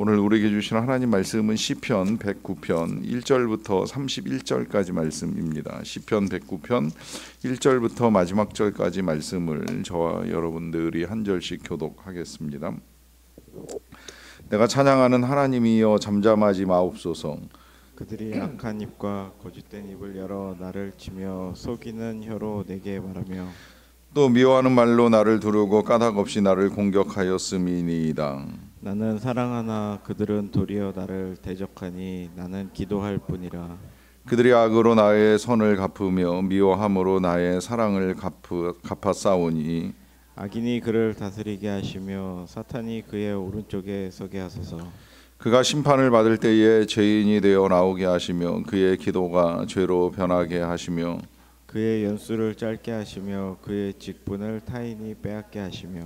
오늘 우리에게 주신 하나님 말씀은 시편 109편 1절부터 31절까지 말씀입니다. 시편 109편 1절부터 마지막 절까지 말씀을 저와 여러분들이 한 절씩 교독하겠습니다. 내가 찬양하는 하나님이여 잠잠하지 마옵소서. 그들이 악한 입과 거짓된 입을 열어 나를 치며 속이는 혀로 내게 말하며 또 미워하는 말로 나를 두르고 까닭 없이 나를 공격하였음이니이다. 나는 사랑하나 그들은 도리어 나를 대적하니 나는 기도할 뿐이라. 그들이 악으로 나의 선을 갚으며 미워함으로 나의 사랑을 갚아 싸우니 악인이 그를 다스리게 하시며 사탄이 그의 오른쪽에 서게 하소서. 그가 심판을 받을 때에 죄인이 되어 나오게 하시며 그의 기도가 죄로 변하게 하시며 그의 연수를 짧게 하시며 그의 직분을 타인이 빼앗게 하시며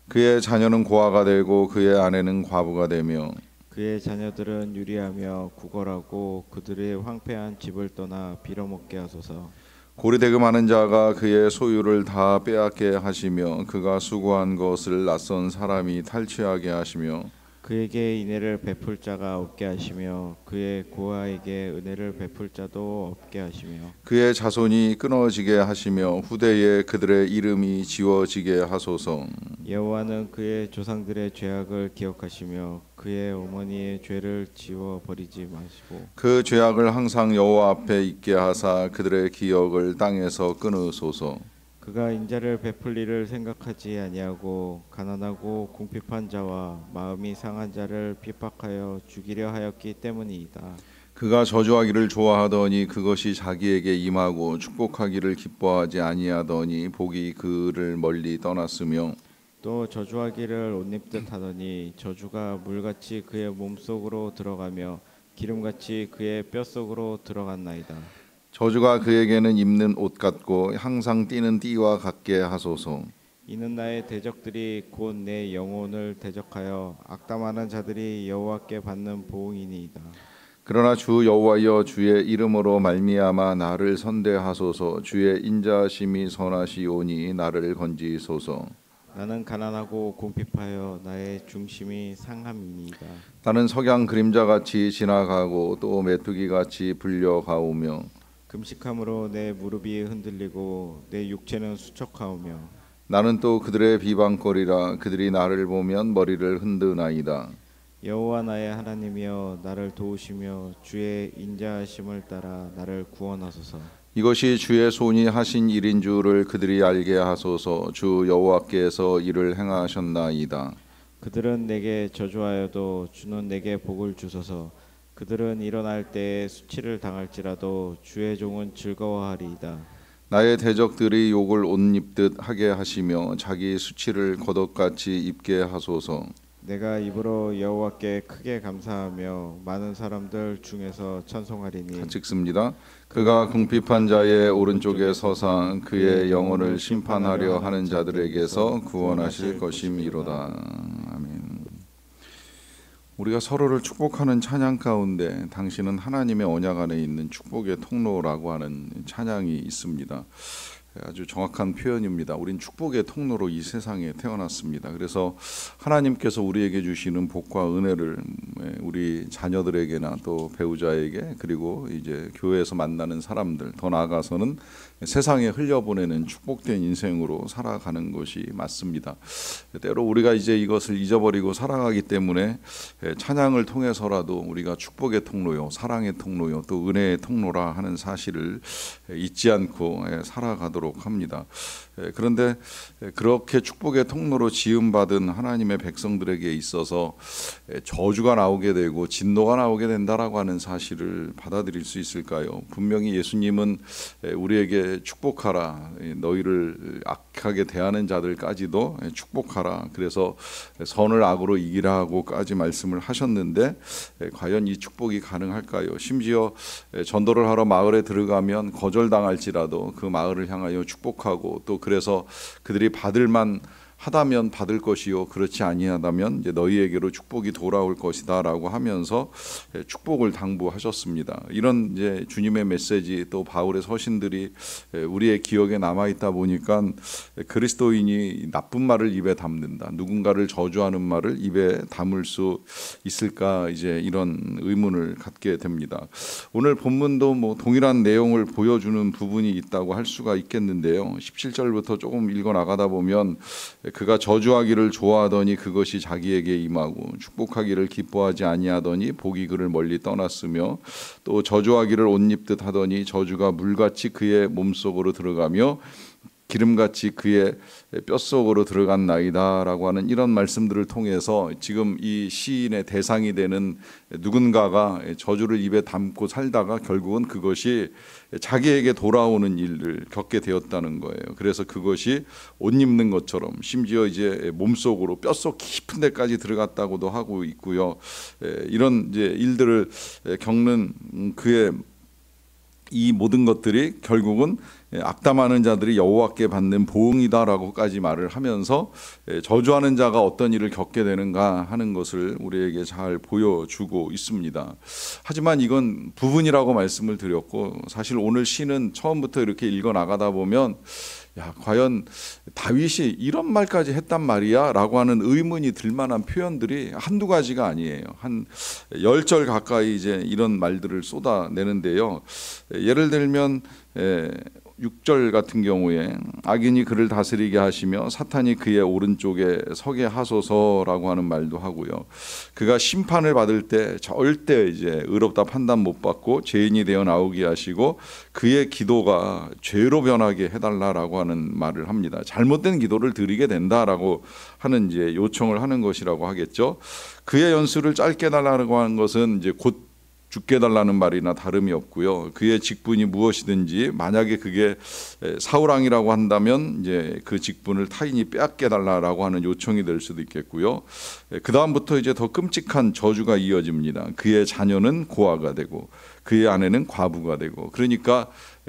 그의 자녀는 고아가 되고 그의 아내는 과부가 되며 그의 자녀들은 유리하며 구걸하고 그들의 황폐한 집을 떠나 빌어먹게 하소서. 고리대금하는 자가 그의 소유를 다 빼앗게 하시며 그가 수고한 것을 낯선 사람이 탈취하게 하시며 그에게 인애를 베풀 자가 없게 하시며 그의 고아에게 은혜를 베풀 자도 없게 하시며 그의 자손이 끊어지게 하시며 후대에 그들의 이름이 지워지게 하소서. 여호와는 그의 조상들의 죄악을 기억하시며 그의 어머니의 죄를 지워 버리지 마시고 그 죄악을 항상 여호와 앞에 있게 하사 그들의 기억을 땅에서 끊으소서. 그가 인자를 베풀 일을 생각하지 아니하고 가난하고 궁핍한 자와 마음이 상한 자를 핍박하여 죽이려 하였기 때문이다. 그가 저주하기를 좋아하더니 그것이 자기에게 임하고 축복하기를 기뻐하지 아니하더니 복이 그를 멀리 떠났으며 또 저주하기를 옷 입듯 하더니 저주가 물같이 그의 몸속으로 들어가며 기름같이 그의 뼛속으로 들어갔나이다. 저주가 그에게는 입는 옷 같고 항상 띠는 띠와 같게 하소서. 이는 나의 대적들이 곧 내 영혼을 대적하여 악담하는 자들이 여호와께 받는 보응이니이다. 그러나 주 여호와여 주의 이름으로 말미암아 나를 선대하소서. 주의 인자하심이 선하시오니 나를 건지소서. 나는 가난하고 궁핍하여 나의 중심이 상함이니이다. 나는 석양 그림자같이 지나가고 또 메뚜기같이 불려가오며 금식함으로 내 무릎이 흔들리고 내 육체는 수척하오며 나는 또 그들의 비방거리라. 그들이 나를 보면 머리를 흔드나이다. 여호와 나의 하나님이여 나를 도우시며 주의 인자하심을 따라 나를 구원하소서. 이것이 주의 손이 하신 일인 줄을 그들이 알게 하소서. 주 여호와께서 이를 행하셨나이다. 그들은 내게 저주하여도 주는 내게 복을 주소서. 그들은 일어날 때에 수치를 당할지라도 주의 종은 즐거워하리이다. 나의 대적들이 욕을 옷 입듯 하게 하시며 자기 수치를 겉옷같이 입게 하소서. 내가 입으로 여호와께 크게 감사하며 많은 사람들 중에서 찬송하리니 같이 읽습니다. 그가 궁핍한 자의 오른쪽에 서상 그의 영혼을 심판하려 하는 자들에게서 구원하실 것임이로다. 아멘. 우리가 서로를 축복하는 찬양 가운데 당신은 하나님의 언약 안에 있는 축복의 통로라고 하는 찬양이 있습니다. 아주 정확한 표현입니다. 우린 축복의 통로로 이 세상에 태어났습니다. 그래서 하나님께서 우리에게 주시는 복과 은혜를 우리 자녀들에게나 또 배우자에게 그리고 이제 교회에서 만나는 사람들 더 나아가서는 세상에 흘려보내는 축복된 인생으로 살아가는 것이 맞습니다. 때로 우리가 이제 이것을 잊어버리고 살아가기 때문에 찬양을 통해서라도 우리가 축복의 통로요, 사랑의 통로요, 또 은혜의 통로라 하는 사실을 잊지 않고 살아가도록 합니다. 그런데 그렇게 축복의 통로로 지음받은 하나님의 백성들에게 있어서 저주가 나오게 되고 진노가 나오게 된다라고 하는 사실을 받아들일 수 있을까요? 분명히 예수님은 우리에게 축복하라, 너희를 악하게 대하는 자들까지도 축복하라, 그래서 선을 악으로 이기라 하고까지 말씀을 하셨는데 과연 이 축복이 가능할까요? 심지어 전도를 하러 마을에 들어가면 거절당할지라도 그 마을을 향하여 축복하고 또 그래서 그들이 받을 만 하다면 받을 것이요 그렇지 아니하다면 이제 너희에게로 축복이 돌아올 것이다라고 하면서 축복을 당부하셨습니다. 이런 이제 주님의 메시지 또 바울의 서신들이 우리의 기억에 남아 있다 보니까 그리스도인이 나쁜 말을 입에 담는다, 누군가를 저주하는 말을 입에 담을 수 있을까, 이제 이런 의문을 갖게 됩니다. 오늘 본문도 뭐 동일한 내용을 보여주는 부분이 있다고 할 수가 있겠는데요. 17절부터 조금 읽어 나가다 보면 그가 저주하기를 좋아하더니 그것이 자기에게 임하고 축복하기를 기뻐하지 아니하더니 복이 그를 멀리 떠났으며 또 저주하기를 옷 입듯 하더니 저주가 물같이 그의 몸속으로 들어가며 기름같이 그의 뼛속으로 들어간 나이다라고 하는 이런 말씀들을 통해서 지금 이 시인의 대상이 되는 누군가가 저주를 입에 담고 살다가 결국은 그것이 자기에게 돌아오는 일을 겪게 되었다는 거예요. 그래서 그것이 옷 입는 것처럼 심지어 이제 몸속으로 뼛속 깊은 데까지 들어갔다고도 하고 있고요. 이런 이제 일들을 겪는 그의 이 모든 것들이 결국은 악담하는 자들이 여호와께 받는 보응이다라고까지 말을 하면서 저주하는 자가 어떤 일을 겪게 되는가 하는 것을 우리에게 잘 보여주고 있습니다. 하지만 이건 부분이라고 말씀을 드렸고, 사실 오늘 시는 처음부터 이렇게 읽어 나가다 보면 과연 다윗이 이런 말까지 했단 말이야 라고 하는 의문이 들만한 표현들이 한두 가지가 아니에요. 한 10절 가까이 이제 이런 말들을 쏟아내는데요. 예를 들면 6절 같은 경우에 악인이 그를 다스리게 하시며 사탄이 그의 오른쪽에 서게 하소서라고 하는 말도 하고요. 그가 심판을 받을 때 절대 이제 의롭다 판단 못 받고 죄인이 되어 나오게 하시고 그의 기도가 죄로 변하게 해달라라고 하는 말을 합니다. 잘못된 기도를 드리게 된다라고 하는 이제 요청을 하는 것이라고 하겠죠. 그의 연수를 짧게 달라고 하는 것은 이제 곧 죽게 달라는 말이나 다름이 없고요. 그의 직분이 무엇이든지 만약에 그게 사울왕이라고 한다면 이제 그 직분을 타인이 빼앗게 달라라고 하는 요청이 될 수도 있겠고요. 그 다음부터 이제 더 끔찍한 저주가 이어집니다. 그의 자녀는 고아가 되고 그의 아내는 과부가 되고, 그러니까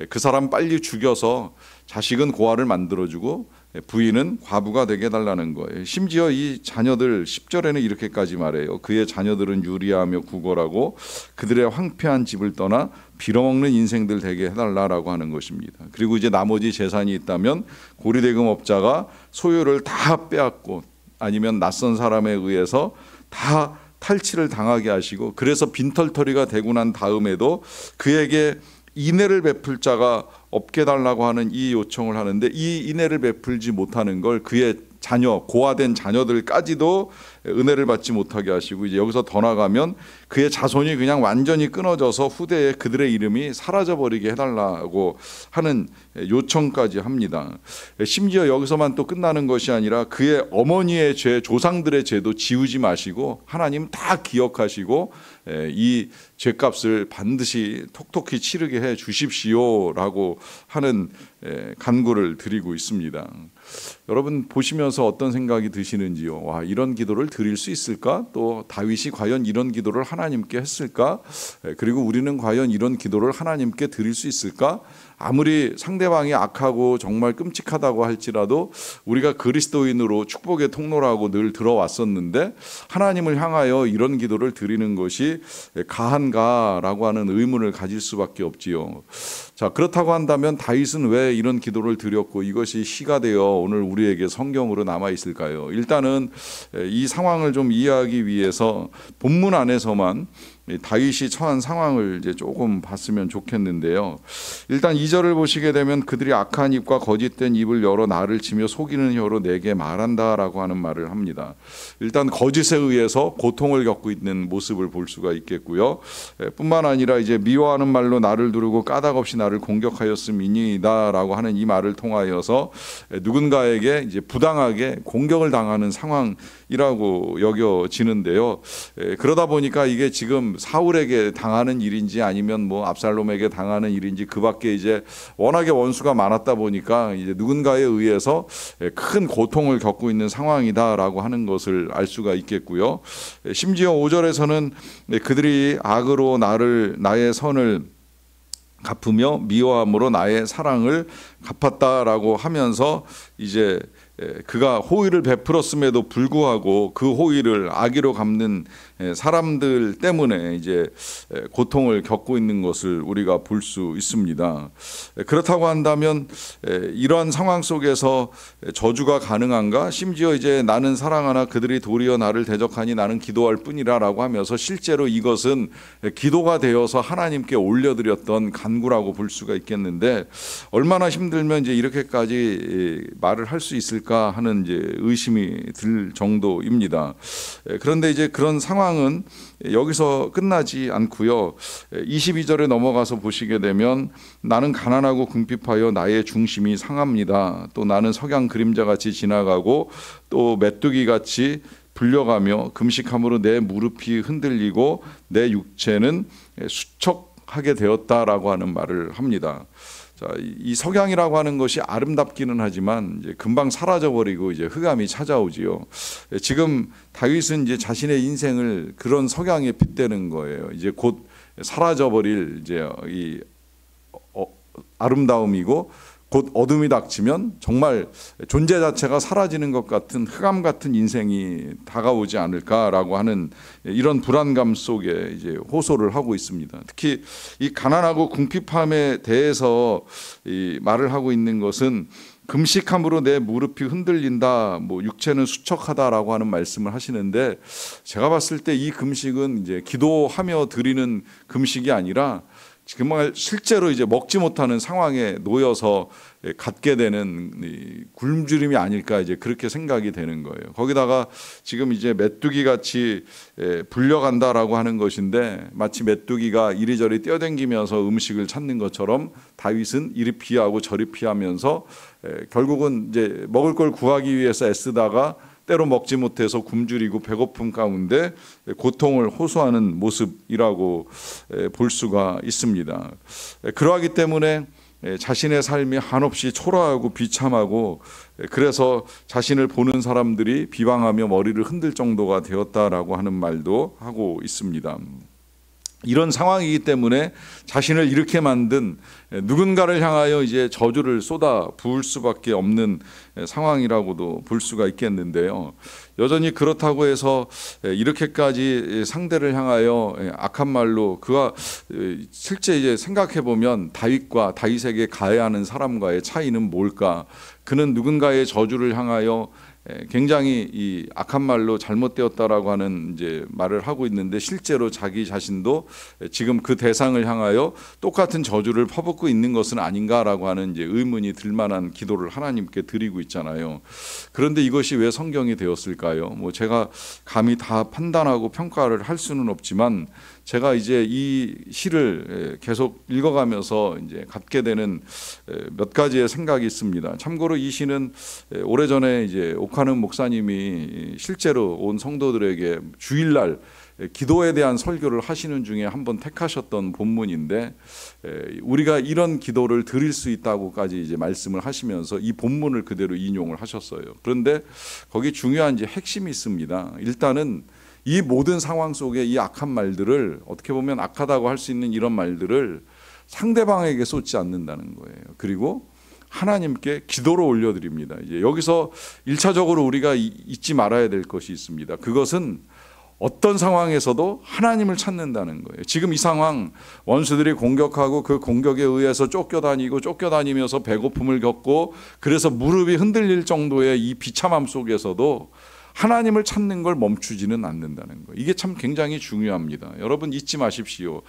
그 사람 빨리 죽여서 자식은 고아를 만들어주고 부인은 과부가 되게 해달라는 거예요. 심지어 이 자녀들 10절에는 이렇게까지 말해요. 그의 자녀들은 유리하며 구걸하고 그들의 황폐한 집을 떠나 빌어먹는 인생들 되게 해달라라고 하는 것입니다. 그리고 이제 나머지 재산이 있다면 고리대금업자가 소유를 다 빼앗고 아니면 낯선 사람에 의해서 다 탈취를 당하게 하시고, 그래서 빈털터리가 되고 난 다음에도 그에게 인애를 베풀 자가 없게 달라고 하는 이 요청을 하는데, 이 인애를 베풀지 못하는 걸 그의 자녀, 고아된 자녀들까지도 은혜를 받지 못하게 하시고, 이제 여기서 더 나가면 그의 자손이 그냥 완전히 끊어져서 후대에 그들의 이름이 사라져버리게 해달라고 하는 요청까지 합니다. 심지어 여기서만 또 끝나는 것이 아니라 그의 어머니의 죄, 조상들의 죄도 지우지 마시고 하나님 다 기억하시고 이 죄값을 반드시 톡톡히 치르게 해 주십시오라고 하는 간구를 드리고 있습니다. 여러분 보시면서 어떤 생각이 드시는지요? 와, 이런 기도를 드릴 수 있을까? 또 다윗이 과연 이런 기도를 하나님께 했을까? 그리고 우리는 과연 이런 기도를 하나님께 드릴 수 있을까? 아무리 상대방이 악하고 정말 끔찍하다고 할지라도 우리가 그리스도인으로 축복의 통로라고 늘 들어왔었는데 하나님을 향하여 이런 기도를 드리는 것이 가한가라고 하는 의문을 가질 수밖에 없지요. 자, 그렇다고 한다면 다윗은 왜 이런 기도를 드렸고 이것이 시가 되어 오늘 우리에게 성경으로 남아 있을까요? 일단은 이 상황을 좀 이해하기 위해서 본문 안에서만 다윗이 처한 상황을 이제 조금 봤으면 좋겠는데요. 일단 2절을 보시게 되면 그들이 악한 입과 거짓된 입을 열어 나를 치며 속이는 혀로 내게 말한다라고 하는 말을 합니다. 일단 거짓에 의해서 고통을 겪고 있는 모습을 볼 수가 있겠고요. 뿐만 아니라 이제 미워하는 말로 나를 두르고 까닭없이 나를 공격하였음이니이다라고 하는 이 말을 통하여서 누군가에게 이제 부당하게 공격을 당하는 상황이라고 여겨지는데요. 그러다 보니까 이게 지금 사울에게 당하는 일인지 아니면 뭐 압살롬에게 당하는 일인지 그 밖에 이제 워낙에 원수가 많았다 보니까 이제 누군가에 의해서 큰 고통을 겪고 있는 상황이다라고 하는 것을 알 수가 있겠고요. 심지어 5절에서는 그들이 악으로 나의 선을 갚으며 미워함으로 나의 사랑을 갚았다라고 하면서 이제 그가 호의를 베풀었음에도 불구하고 그 호의를 악의로 갚는 사람들 때문에 이제 고통을 겪고 있는 것을 우리가 볼 수 있습니다. 그렇다고 한다면 이러한 상황 속에서 저주가 가능한가? 심지어 이제 나는 사랑하나 그들이 도리어 나를 대적하니 나는 기도할 뿐이라라고 하면서 실제로 이것은 기도가 되어서 하나님께 올려드렸던 간구라고 볼 수가 있겠는데, 얼마나 힘들면 이제 이렇게까지 말을 할 수 있을까 하는 이제 의심이 들 정도입니다. 그런데 이제 그런 상황은 여기서 끝나지 않고요. 22절에 넘어가서 보시게 되면 나는 가난하고 궁핍하여 나의 중심이 상합니다. 또 나는 석양 그림자같이 지나가고 또 메뚜기같이 불려가며 금식함으로 내 무릎이 흔들리고 내 육체는 수척하게 되었다라고 하는 말을 합니다. 자, 이 석양이라고 하는 것이 아름답기는 하지만 이제 금방 사라져버리고 이제 흑암이 찾아오지요. 지금 다윗은 이제 자신의 인생을 그런 석양에 빗대는 거예요. 이제 곧 사라져버릴 이제 이 아름다움이고 곧 어둠이 닥치면 정말 존재 자체가 사라지는 것 같은 흑암 같은 인생이 다가오지 않을까라고 하는 이런 불안감 속에 이제 호소를 하고 있습니다. 특히 이 가난하고 궁핍함에 대해서 이 말을 하고 있는 것은 금식함으로 내 무릎이 흔들린다, 뭐 육체는 수척하다라고 하는 말씀을 하시는데, 제가 봤을 때 이 금식은 이제 기도하며 드리는 금식이 아니라 정말 실제로 이제 먹지 못하는 상황에 놓여서 갖게 되는 굶주림이 아닐까, 이제 그렇게 생각이 되는 거예요. 거기다가 지금 이제 메뚜기 같이 불려간다라고 하는 것인데, 마치 메뚜기가 이리저리 뛰어다니면서 음식을 찾는 것처럼 다윗은 이리 피하고 저리 피하면서 결국은 이제 먹을 걸 구하기 위해서 애쓰다가 때로 먹지 못해서 굶주리고 배고픔 가운데 고통을 호소하는 모습이라고 볼 수가 있습니다. 그러하기 때문에 자신의 삶이 한없이 초라하고 비참하고, 그래서 자신을 보는 사람들이 비방하며 머리를 흔들 정도가 되었다라고 하는 말도 하고 있습니다. 이런 상황이기 때문에 자신을 이렇게 만든 누군가를 향하여 이제 저주를 쏟아 부을 수밖에 없는 상황이라고도 볼 수가 있겠는데요. 여전히 그렇다고 해서 이렇게까지 상대를 향하여 악한 말로, 그가 실제 이제 생각해 보면 다윗과 다윗에게 가해하는 사람과의 차이는 뭘까? 그는 누군가의 저주를 향하여 굉장히 이 악한 말로 잘못되었다라고 하는 이제 말을 하고 있는데, 실제로 자기 자신도 지금 그 대상을 향하여 똑같은 저주를 퍼붓고 있는 것은 아닌가라고 하는 이제 의문이 들 만한 기도를 하나님께 드리고 있잖아요. 그런데 이것이 왜 성경이 되었을까요? 뭐 제가 감히 다 판단하고 평가를 할 수는 없지만, 제가 이제 이 시를 계속 읽어가면서 이제 갖게 되는 몇 가지의 생각이 있습니다. 참고로 이 시는 오래전에 이제 옥하는 목사님이 실제로 온 성도들에게 주일날 기도에 대한 설교를 하시는 중에 한번 택하셨던 본문인데, 우리가 이런 기도를 드릴 수 있다고까지 이제 말씀을 하시면서 이 본문을 그대로 인용을 하셨어요. 그런데 거기 중요한 이제 핵심이 있습니다. 일단은 이 모든 상황 속에 이 악한 말들을, 어떻게 보면 악하다고 할 수 있는 이런 말들을 상대방에게 쏟지 않는다는 거예요. 그리고 하나님께 기도로 올려드립니다. 이제 여기서 1차적으로 우리가 잊지 말아야 될 것이 있습니다. 그것은 어떤 상황에서도 하나님을 찾는다는 거예요. 지금 이 상황, 원수들이 공격하고 그 공격에 의해서 쫓겨다니면서 배고픔을 겪고, 그래서 무릎이 흔들릴 정도의 이 비참함 속에서도 하나님을 찾는 걸 멈추지는 않는다는 거예요. 이게 참 굉장히 중요합니다. 여러분 잊지 마십시오.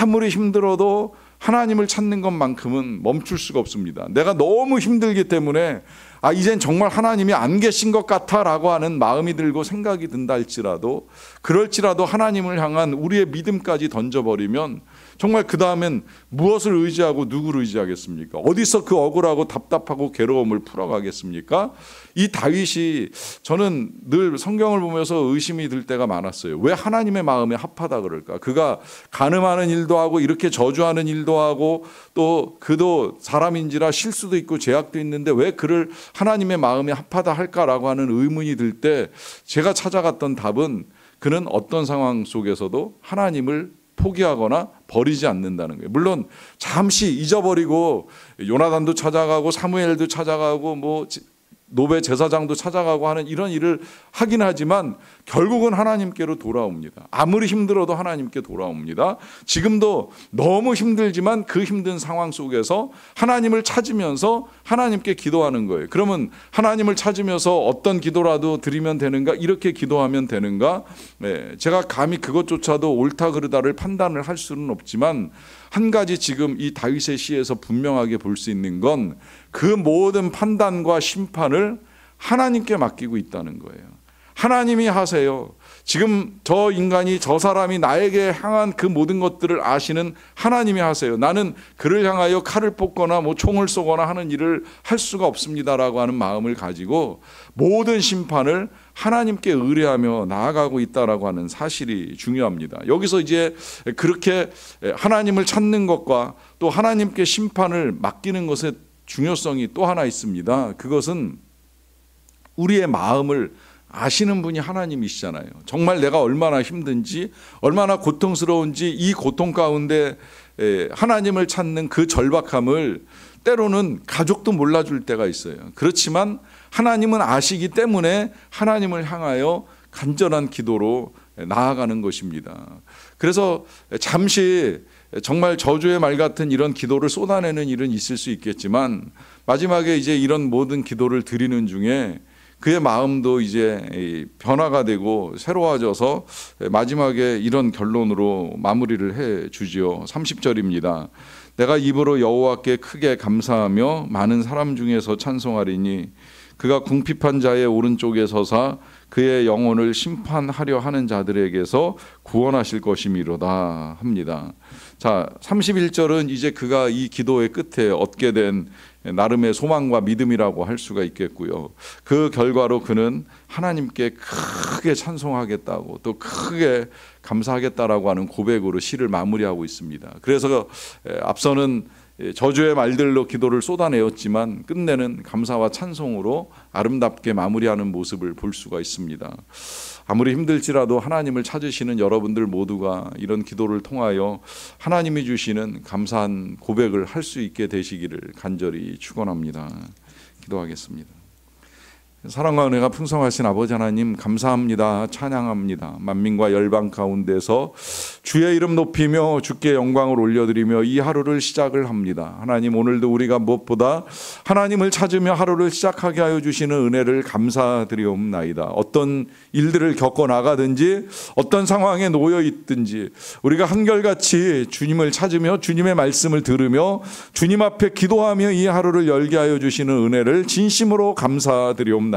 아무리 힘들어도 하나님을 찾는 것만큼은 멈출 수가 없습니다. 내가 너무 힘들기 때문에 이젠 정말 하나님이 안 계신 것 같아라고 하는 마음이 들고 생각이 든다 할지라도, 그럴지라도 하나님을 향한 우리의 믿음까지 던져버리면 정말 그 다음엔 무엇을 의지하고 누구를 의지하겠습니까? 어디서 그 억울하고 답답하고 괴로움을 풀어가겠습니까? 이 다윗이, 저는 늘 성경을 보면서 의심이 들 때가 많았어요. 왜 하나님의 마음에 합하다 그럴까? 그가 간음하는 일도 하고 이렇게 저주하는 일도 하고, 또 그도 사람인지라 실수도 있고 죄악도 있는데 왜 그를 하나님의 마음에 합하다 할까라고 하는 의문이 들 때 제가 찾아갔던 답은, 그는 어떤 상황 속에서도 하나님을 포기하거나 버리지 않는다는 거예요. 물론 잠시 잊어버리고 요나단도 찾아가고 사무엘도 찾아가고 뭐 노베 제사장도 찾아가고 하는 이런 일을 하긴 하지만 결국은 하나님께로 돌아옵니다. 아무리 힘들어도 하나님께 돌아옵니다. 지금도 너무 힘들지만 그 힘든 상황 속에서 하나님을 찾으면서 하나님께 기도하는 거예요. 그러면 하나님을 찾으면서 어떤 기도라도 드리면 되는가? 이렇게 기도하면 되는가? 제가 감히 그것조차도 옳다 그르다를 판단을 할 수는 없지만 한 가지 지금 이 다윗의 시에서 분명하게 볼 수 있는 건 그 모든 판단과 심판을 하나님께 맡기고 있다는 거예요. 하나님이 하세요. 지금 저 인간이, 저 사람이 나에게 향한 그 모든 것들을 아시는 하나님이 하세요. 나는 그를 향하여 칼을 뽑거나 뭐 총을 쏘거나 하는 일을 할 수가 없습니다라고 하는 마음을 가지고 모든 심판을 하나님께 의뢰하며 나아가고 있다라고 하는 사실이 중요합니다. 여기서 이제 그렇게 하나님을 찾는 것과 또 하나님께 심판을 맡기는 것의 중요성이 또 하나 있습니다. 그것은 우리의 마음을 아시는 분이 하나님이시잖아요. 정말 내가 얼마나 힘든지, 얼마나 고통스러운지 이 고통 가운데 하나님을 찾는 그 절박함을 때로는 가족도 몰라줄 때가 있어요. 그렇지만 하나님은 아시기 때문에 하나님을 향하여 간절한 기도로 나아가는 것입니다. 그래서 잠시 정말 저주의 말 같은 이런 기도를 쏟아내는 일은 있을 수 있겠지만 마지막에 이제 이런 모든 기도를 드리는 중에 그의 마음도 이제 변화가 되고 새로워져서 마지막에 이런 결론으로 마무리를 해 주지요. 30절입니다. 내가 입으로 여호와께 크게 감사하며 많은 사람 중에서 찬송하리니 그가 궁핍한 자의 오른쪽에 서사 그의 영혼을 심판하려 하는 자들에게서 구원하실 것이미로다 합니다. 자, 31절은 이제 그가 이 기도의 끝에 얻게 된 나름의 소망과 믿음이라고 할 수가 있겠고요. 그 결과로 그는 하나님께 크게 찬송하겠다고 또 크게 감사하겠다라고 하는 고백으로 시를 마무리하고 있습니다. 그래서 앞서는 저주의 말들로 기도를 쏟아내었지만 끝내는 감사와 찬송으로 아름답게 마무리하는 모습을 볼 수가 있습니다. 아무리 힘들지라도 하나님을 찾으시는 여러분들 모두가 이런 기도를 통하여 하나님이 주시는 감사한 고백을 할 수 있게 되시기를 간절히 축원합니다. 기도하겠습니다. 사랑과 은혜가 풍성하신 아버지 하나님 감사합니다. 찬양합니다. 만민과 열방 가운데서 주의 이름 높이며 주께 영광을 올려드리며 이 하루를 시작을 합니다. 하나님, 오늘도 우리가 무엇보다 하나님을 찾으며 하루를 시작하게 하여 주시는 은혜를 감사드리옵나이다. 어떤 일들을 겪어 나가든지 어떤 상황에 놓여 있든지 우리가 한결같이 주님을 찾으며 주님의 말씀을 들으며 주님 앞에 기도하며 이 하루를 열게 하여 주시는 은혜를 진심으로 감사드리옵나이다.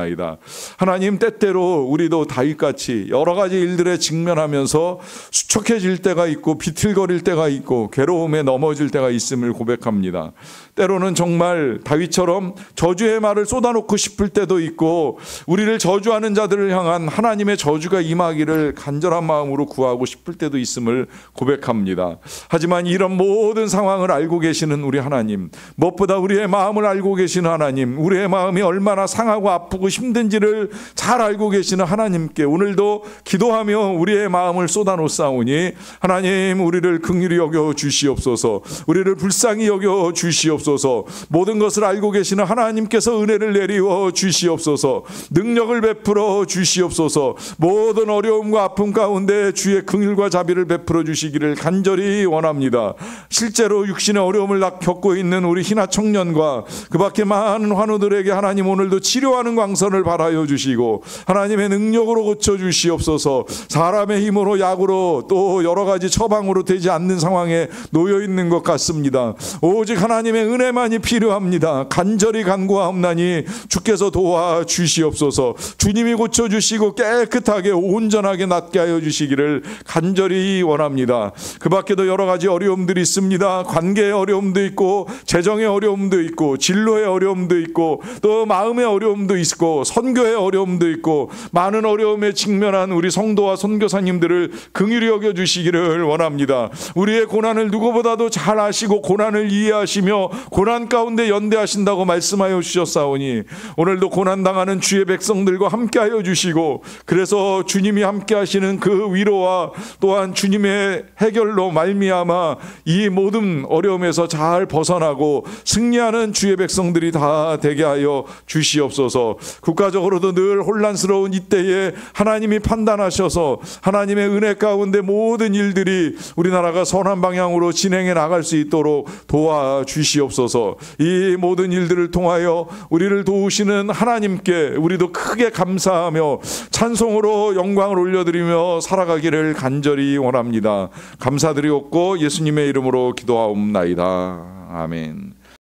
하나님, 때때로 우리도 다윗같이 여러 가지 일들에 직면하면서 수척해질 때가 있고 비틀거릴 때가 있고 괴로움에 넘어질 때가 있음을 고백합니다. 때로는 정말 다윗처럼 저주의 말을 쏟아놓고 싶을 때도 있고 우리를 저주하는 자들을 향한 하나님의 저주가 임하기를 간절한 마음으로 구하고 싶을 때도 있음을 고백합니다. 하지만 이런 모든 상황을 알고 계시는 우리 하나님, 무엇보다 우리의 마음을 알고 계시는 하나님, 우리의 마음이 얼마나 상하고 아프고 힘든지를 잘 알고 계시는 하나님께 오늘도 기도하며 우리의 마음을 쏟아놓사오니 하나님, 우리를 긍휼히 여겨 주시옵소서. 우리를 불쌍히 여겨 주시옵소서. 모든 것을 알고 계시는 하나님께서 은혜를 내리워 주시옵소서. 능력을 베풀어 주시옵소서. 모든 어려움과 아픔 가운데 주의 긍휼과 자비를 베풀어 주시기를 간절히 원합니다. 실제로 육신의 어려움을 겪고 있는 우리 희나 청년과 그 밖에 많은 환우들에게 하나님, 오늘도 치료하는 광선을 발하여 주시고 하나님의 능력으로 고쳐 주시옵소서. 사람의 힘으로 약으로 또 여러 가지 처방으로 되지 않는 상황에 놓여 있는 것 같습니다. 오직 하나님의 은혜만이 필요합니다. 간절히 간구하옵나니 주께서 도와주시옵소서. 주님이 고쳐주시고 깨끗하게 온전하게 낫게 하여 주시기를 간절히 원합니다. 그 밖에도 여러 가지 어려움들이 있습니다. 관계의 어려움도 있고 재정의 어려움도 있고 진로의 어려움도 있고 또 마음의 어려움도 있고 선교의 어려움도 있고 많은 어려움에 직면한 우리 성도와 선교사님들을 긍휼히 여겨주시기 하시기를 원합니다. 우리의 고난을 누구보다도 잘 아시고 고난을 이해하시며 고난 가운데 연대하신다고 말씀하여 주셨사오니 오늘도 고난당하는 주의 백성들과 함께하여 주시고, 그래서 주님이 함께하시는 그 위로와 또한 주님의 해결로 말미암아 이 모든 어려움에서 잘 벗어나고 승리하는 주의 백성들이 다 되게 하여 주시옵소서. 국가적으로도 늘 혼란스러운 이때에 하나님이 판단하셔서 하나님의 은혜 가운데 모든 일들이 우리나라가 선한 방향으로 진행해 나갈 수 있도록 도와주시옵소서. 이 모든 일들을 통하여 우리를 도우시는 하나님께 우리도 크게 감사하며 찬송으로 영광을 올려드리며 살아가기를 간절히 원합니다. 감사드리옵고 예수님의 이름으로 기도하옵나이다. 아멘.